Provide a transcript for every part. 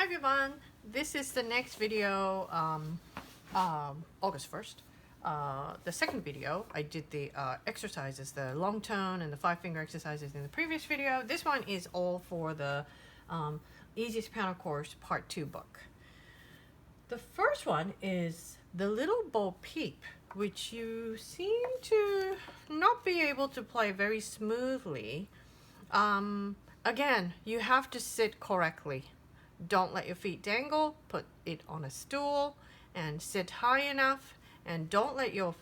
Hi Vivaan, this is the next video, August 1st. The second video, I did the exercises, the long tone and the 5-finger exercises in the previous video. This one is all for the Easiest Piano Course Part 2 book. The first one is the Little Bo Peep, which you seem to not be able to play very smoothly. Again, you have to sit correctly. Don't let your feet dangle, put it on a stool and sit high enough, and don't let your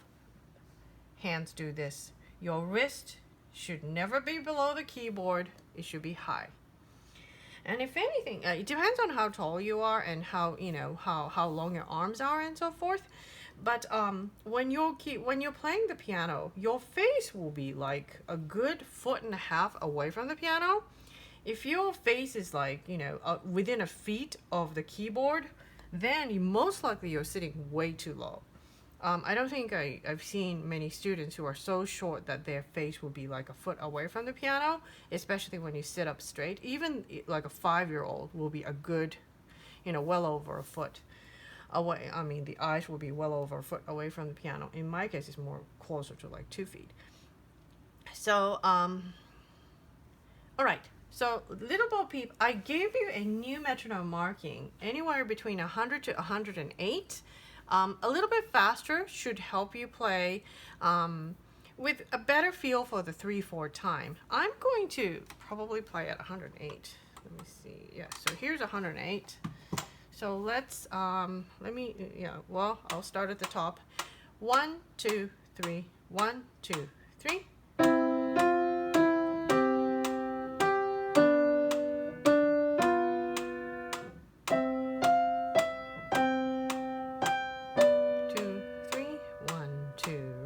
hands do this. Your wrist should never be below the keyboard, it should be high. And if anything, it depends on how tall you are and how long your arms are and so forth. But when you're playing the piano, your face will be like a good 1.5 feet away from the piano. If your face is like, within a feet of the keyboard, then most likely you're sitting way too low. I don't think I've seen many students who are so short that their face will be like a foot away from the piano, especially when you sit up straight. Even like a 5-year-old will be a good, well over a foot away. I mean, the eyes will be well over a foot away from the piano. In my case, it's more closer to like 2 feet. So, all right. So, Little Bo Peep, I gave you a new metronome marking, anywhere between 100 to 108. A little bit faster should help you play with a better feel for the 3/4 time. I'm going to probably play at 108. Let me see. Yeah, so here's 108. So let's, I'll start at the top. 1, 2, 3, 1, 2, 3.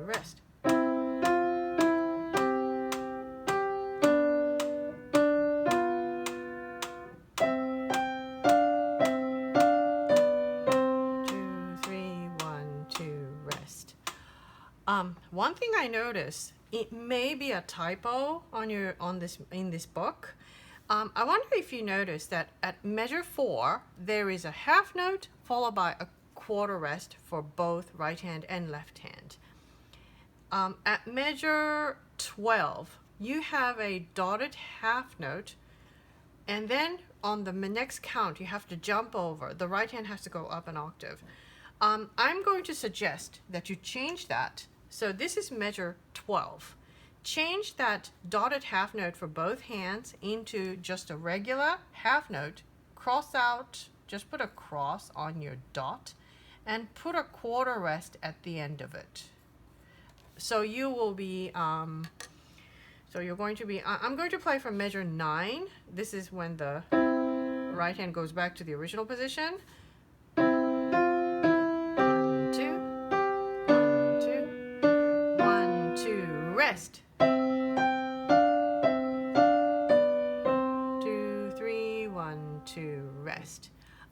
Rest. 2, 3, 1, 2, rest. One thing I noticed, it may be a typo in this book. I wonder if you notice that at measure 4 there is a half note followed by a quarter rest for both right hand and left hand. At measure 12, you have a dotted half note, and then on the next count, you have to jump over. The right hand has to go up an octave. I'm going to suggest that you change that. So this is measure 12. Change that dotted half note for both hands into just a regular half note. Cross out, just put a cross on your dot, and put a quarter rest at the end of it. So you will be, I'm going to play from measure 9. This is when the right hand goes back to the original position. 1, 2, 1, 2, 1, 2, rest. 2, 3, 1, 2, rest.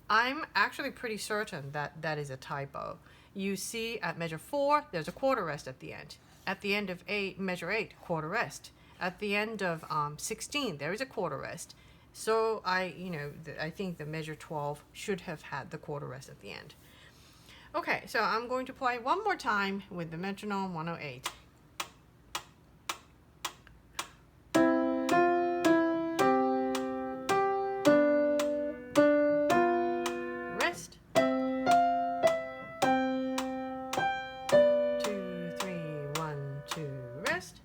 I'm actually pretty certain that that is a typo. You see at measure 4, there's a quarter rest at the end. At the end of measure 8, quarter rest. At the end of 16, there is a quarter rest. So I think the measure 12 should have had the quarter rest at the end. Okay, so I'm going to play one more time with the metronome 108. Rest. 2, 3, 1, 2, rest.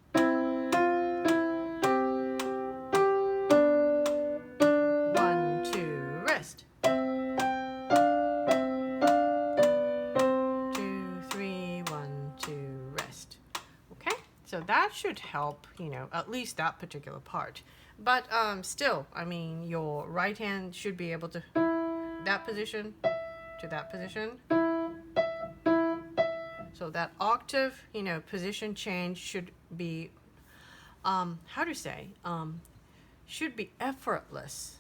1, 2, rest. 2, 3, 1, 2, rest. Okay, so that should help, at least that particular part. But still, I mean, your right hand should be able to that position to that position. So that octave, position change should be, should be effortless.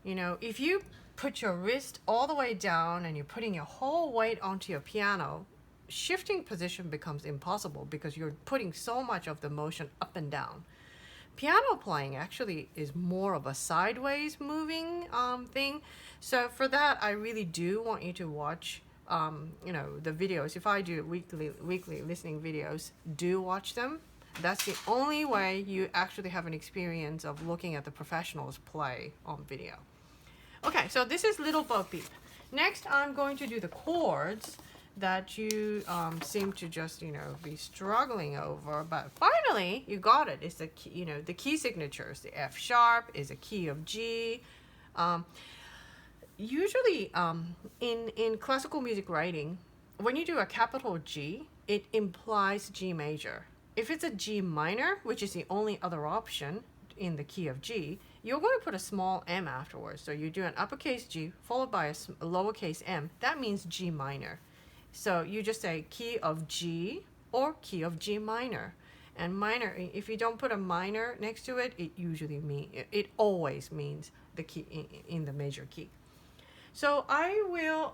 If you put your wrist all the way down and you're putting your whole weight onto your piano, shifting position becomes impossible because you're putting so much of the motion up and down. Piano playing actually is more of a sideways moving thing. So for that, I really do want you to watch, the videos. If I do weekly listening videos, do watch them. That's the only way you actually have an experience of looking at the professionals play on video. Okay, so this is Little Bo Peep. Next, I'm going to do the chords that you seem to just, be struggling over. But finally, you got it. It's the key, the key signatures. The F sharp is a key of G. Usually, in classical music writing, when you do a capital G, it implies G major. If it's a G minor, which is the only other option in the key of G, you're going to put a small m afterwards. So you do an uppercase G followed by a lowercase m. That means G minor. So you just say key of G or key of G minor. And minor, if you don't put a minor next to it, it always means the key in the major key. So I will,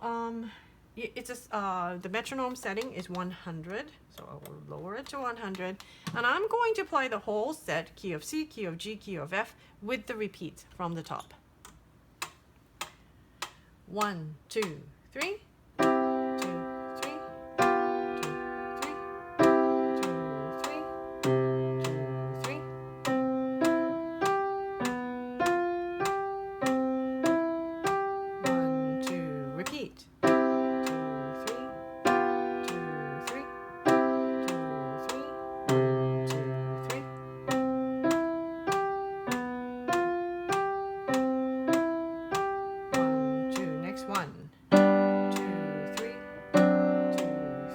the metronome setting is 100. So I will lower it to 100. And I'm going to play the whole set, key of C, key of G, key of F, with the repeats from the top. 1, 2, 3. 2, 3. 2, 3. 1, 2, repeat. 2, 3. 2, 3. 2, 3. 1, 2, 3. 1, 2. Next one. 2, 3. 2,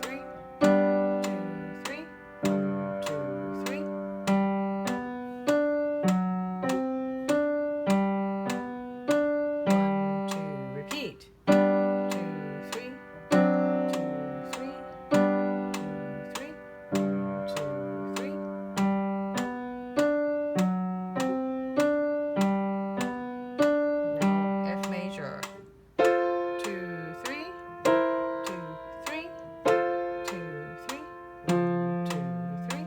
3. 2, 3. 1, 2, 3. 1, 2. Repeat. 2, 3. 2, 3. 2, 3. 1, 2, 3. Now F major. 2, 3. 2, 3. 2, 3. 1, 2, 3.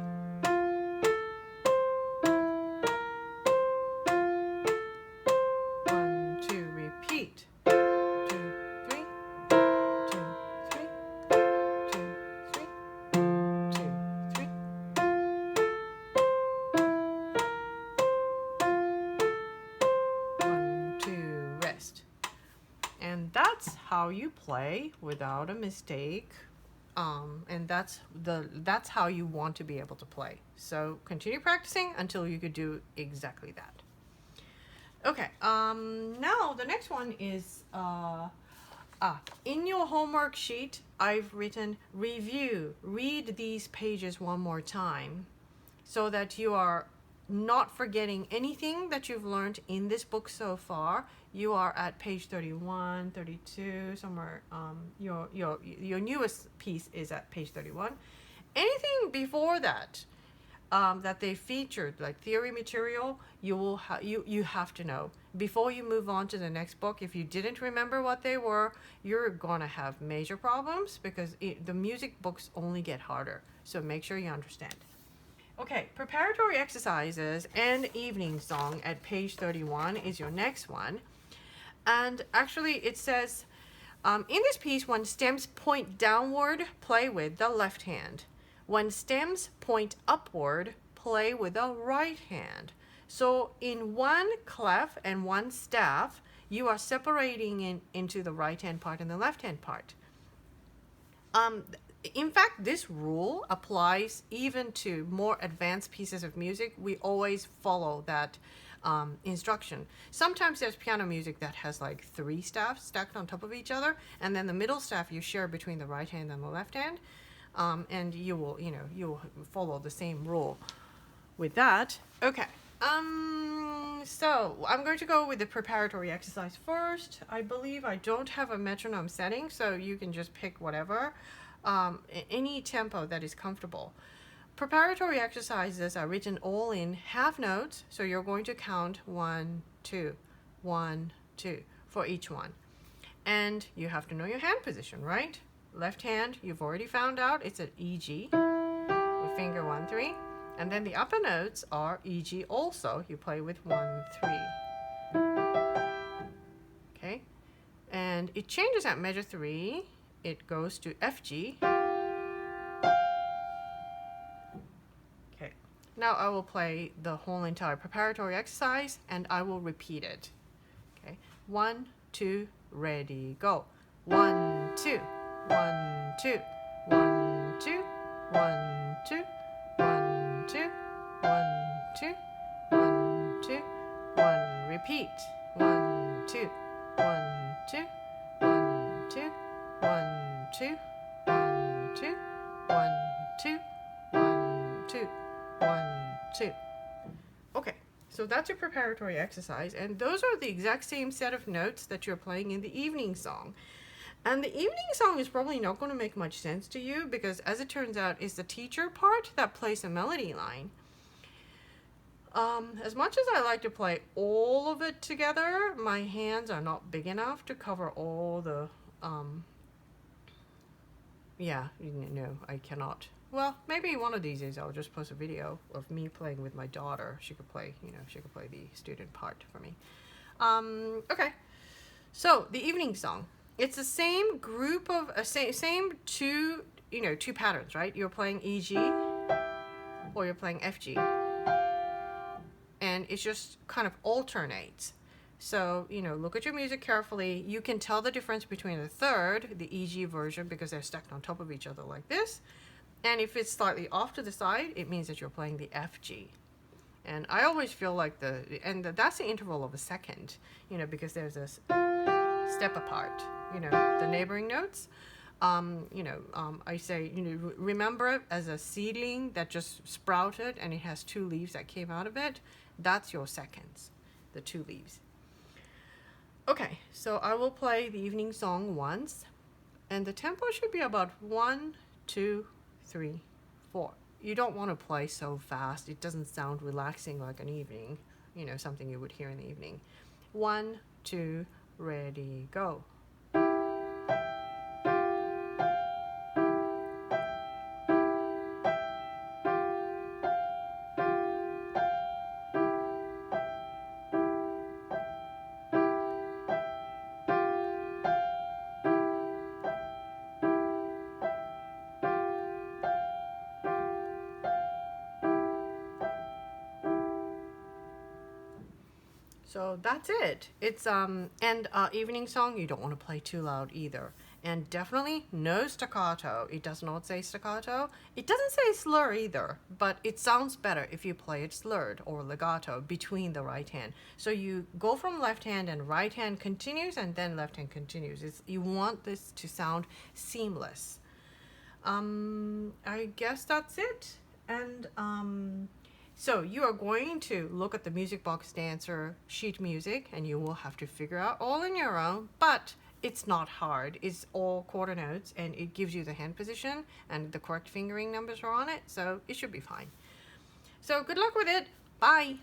1, 2. Repeat. 2, 3. 2, 3. 2, 3. 2, 3. 1, 2. Rest. And that's how you play without a mistake. And that's how you want to be able to play. So continue practicing until you could do exactly that. Okay, now the next one is in your homework sheet, I've written review. Read these pages one more time so that you are not forgetting anything that you've learned in this book so far. You are at page 31, 32, somewhere. Your newest piece is at page 31. Anything before that that they featured, like theory material, you have to know. Before you move on to the next book, if you didn't remember what they were, you're going to have major problems because the music books only get harder. So make sure you understand. Okay, preparatory exercises and evening song at page 31 is your next one. And actually it says, in this piece, when stems point downward, play with the left hand. When stems point upward, play with the right hand. So in one clef and one staff, you are separating into the right hand part and the left hand part. In fact, this rule applies even to more advanced pieces of music. We always follow that instruction. Sometimes there's piano music that has like 3 staffs stacked on top of each other, and then the middle staff you share between the right hand and the left hand, and you will follow the same rule with that. Okay. So I'm going to go with the preparatory exercise first. I believe I don't have a metronome setting, so you can just pick whatever. Any tempo that is comfortable. Preparatory exercises are written all in half notes, so you're going to count 1, 2, 1, 2 for each one. And you have to know your hand position, right? Left hand, you've already found out, it's an E, G, with finger 1, 3. And then the upper notes are E, G also. You play with 1, 3. Okay? And it changes at measure 3. It goes to F, G. Okay. Now I will play the whole entire preparatory exercise and I will repeat it. Okay? 1, 2, ready, go. 1, 2, 1, 2, 1, 2, 1, 2, 1, 2, 1, 2, 1, 2, 1, repeat. 1, 2, 1, 2, 1, 2, 1, 2, 1, 2, 1, 2, 1, 2, 1, 2. Okay, so that's your preparatory exercise, and those are the exact same set of notes that you're playing in the evening song. And the evening song is probably not going to make much sense to you because, as it turns out, it's the teacher part that plays a melody line. As much as I like to play all of it together, my hands are not big enough to cover all the, yeah, no, I cannot. Well, maybe one of these days I'll just post a video of me playing with my daughter. She could play, she could play the student part for me. Okay, so the evening song. It's the same group of, same two, two patterns, right? You're playing E, G, or you're playing F, G. And it just kind of alternates. So, look at your music carefully. You can tell the difference between the third, the E, G version, because they're stacked on top of each other like this. And if it's slightly off to the side, it means that you're playing the F, G. And I always feel like that's the interval of a second, because there's this step apart, the neighboring notes. I say, remember it as a seedling that just sprouted and it has 2 leaves that came out of it. That's your seconds, the 2 leaves. Okay, so I will play the evening song once, and the tempo should be about 1, 2, 3, 4. You don't want to play so fast. It doesn't sound relaxing like an evening, something you would hear in the evening. 1, 2, ready, go. So that's it. It's evening song, you don't want to play too loud either. And definitely no staccato. It does not say staccato. It doesn't say slur either, but it sounds better if you play it slurred or legato between the right hand. So you go from left hand and right hand continues and then left hand continues. You want this to sound seamless. I guess that's it. And so you are going to look at the Music Box Dancer sheet music and you will have to figure out all on your own, but it's not hard. It's all quarter notes and it gives you the hand position and the correct fingering numbers are on it, so it should be fine. So good luck with it. Bye.